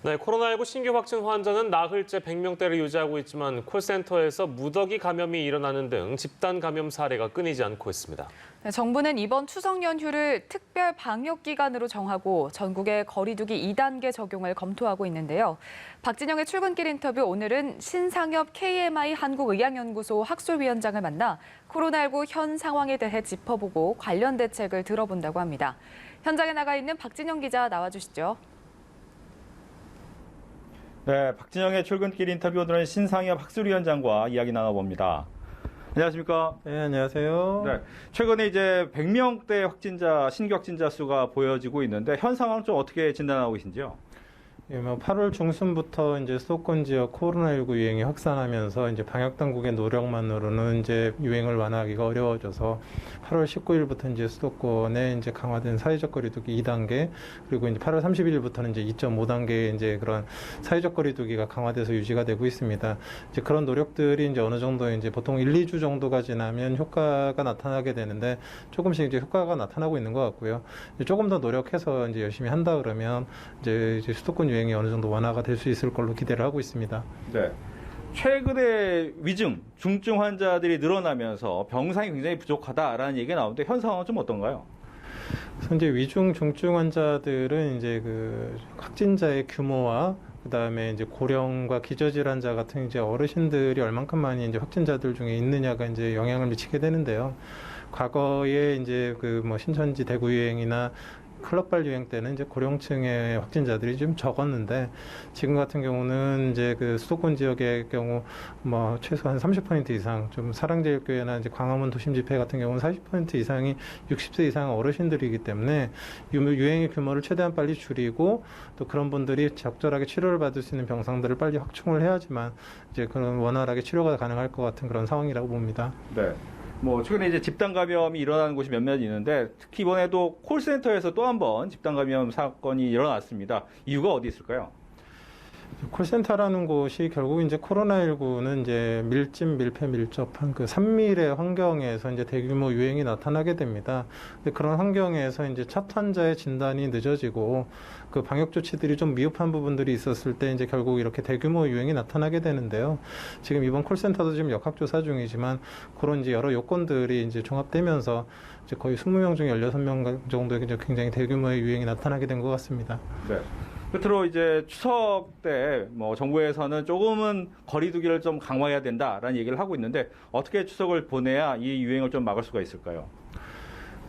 네, 코로나19 신규 확진 환자는 나흘째 100명대를 유지하고 있지만 콜센터에서 무더기 감염이 일어나는 등 집단 감염 사례가 끊이지 않고 있습니다. 네, 정부는 이번 추석 연휴를 특별 방역 기간으로 정하고 전국에 거리 두기 2단계 적용을 검토하고 있는데요. 박진영의 출근길 인터뷰 오늘은 신상엽 KMI 한국의학연구소 학술위원장을 만나 코로나19 현 상황에 대해 짚어보고 관련 대책을 들어본다고 합니다. 현장에 나가 있는 박진영 기자 나와주시죠. 네, 박진영의 출근길 인터뷰 오늘은 신상엽 학술위원장과 이야기 나눠봅니다. 안녕하십니까? 네, 안녕하세요. 네, 최근에 이제 100명대 확진자, 신규 확진자 수가 보여지고 있는데 현 상황 좀 어떻게 진단하고 계신지요? 예, 8월 중순부터 이제 수도권 지역 코로나19 유행이 확산하면서 이제 방역 당국의 노력만으로는 이제 유행을 완화하기가 어려워져서 8월 19일부터 이제 수도권에 이제 강화된 사회적 거리두기 2단계 그리고 이제 8월 30일부터는 이제 2.5단계의 이제 그런 사회적 거리두기가 강화돼서 유지가 되고 있습니다. 이제 그런 노력들이 이제 어느 정도 이제 보통 1, 2주 정도가 지나면 효과가 나타나게 되는데 조금씩 이제 효과가 나타나고 있는 것 같고요. 이제 조금 더 노력해서 이제 열심히 한다 그러면 이제 수도권 유행이 어느 정도 완화가 될 수 있을 걸로 기대를 하고 있습니다. 네. 최근에 위중, 중증 환자들이 늘어나면서 병상이 굉장히 부족하다라는 얘기가 나오는데 현 상황은 좀 어떤가요? 현재 위중, 중증 환자들은 이제 그 확진자의 규모와 그다음에 이제 고령과 기저질환자 같은 이제 어르신들이 얼만큼 많이 이제 확진자들 중에 있느냐가 이제 영향을 미치게 되는데요. 과거에 이제 그 뭐 신천지 대구 유행이나 클럽발 유행 때는 이제 고령층의 확진자들이 좀 적었는데 지금 같은 경우는 이제 그 수도권 지역의 경우 뭐 최소한 30% 이상 좀 사랑제일교회나 이제 광화문 도심 집회 같은 경우는 40% 이상이 60세 이상 어르신들이기 때문에 유행의 규모를 최대한 빨리 줄이고 또 그런 분들이 적절하게 치료를 받을 수 있는 병상들을 빨리 확충을 해야지만 이제 그런 원활하게 치료가 가능할 것 같은 그런 상황이라고 봅니다. 네. 뭐 최근에 이제 집단 감염이 일어나는 곳이 몇몇 있는데 특히 이번에도 콜센터에서 또 한 번 집단 감염 사건이 일어났습니다. 이유가 어디 있을까요? 콜센터라는 곳이 결국 이제 코로나19는 이제 밀집, 밀폐, 밀접한 그 산밀의 환경에서 이제 대규모 유행이 나타나게 됩니다. 근데 그런 환경에서 이제 첫 환자의 진단이 늦어지고 그 방역 조치들이 좀 미흡한 부분들이 있었을 때 이제 결국 이렇게 대규모 유행이 나타나게 되는데요. 지금 이번 콜센터도 지금 역학조사 중이지만 그런 이제 여러 요건들이 이제 종합되면서 이제 거의 20명 중에 16명 정도의 이제 굉장히 대규모의 유행이 나타나게 된 것 같습니다. 네. 끝으로 이제 추석 때 뭐 정부에서는 조금은 거리두기를 좀 강화해야 된다라는 얘기를 하고 있는데 어떻게 추석을 보내야 이 유행을 좀 막을 수가 있을까요?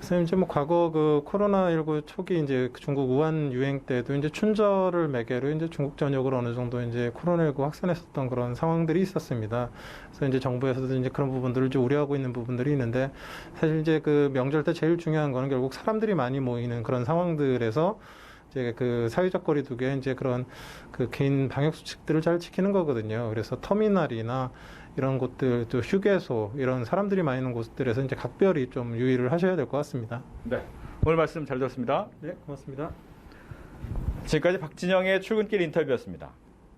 선생님, 이제 뭐 과거 그 코로나19 초기 이제 중국 우한 유행 때도 이제 춘절을 매개로 이제 중국 전역으로 어느 정도 이제 코로나19 확산했었던 그런 상황들이 있었습니다. 그래서 이제 정부에서도 이제 그런 부분들을 좀 우려하고 있는 부분들이 있는데 사실 이제 그 명절 때 제일 중요한 거는 결국 사람들이 많이 모이는 그런 상황들에서 이제 그 사회적 거리두기에 이제 그런 그 개인 방역 수칙들을 잘 지키는 거거든요. 그래서 터미널이나 이런 곳들, 또 휴게소 이런 사람들이 많이 있는 곳들에서 이제 각별히 좀 유의를 하셔야 될 것 같습니다. 네. 오늘 말씀 잘 들었습니다. 네, 고맙습니다. 지금까지 박진영의 출근길 인터뷰였습니다.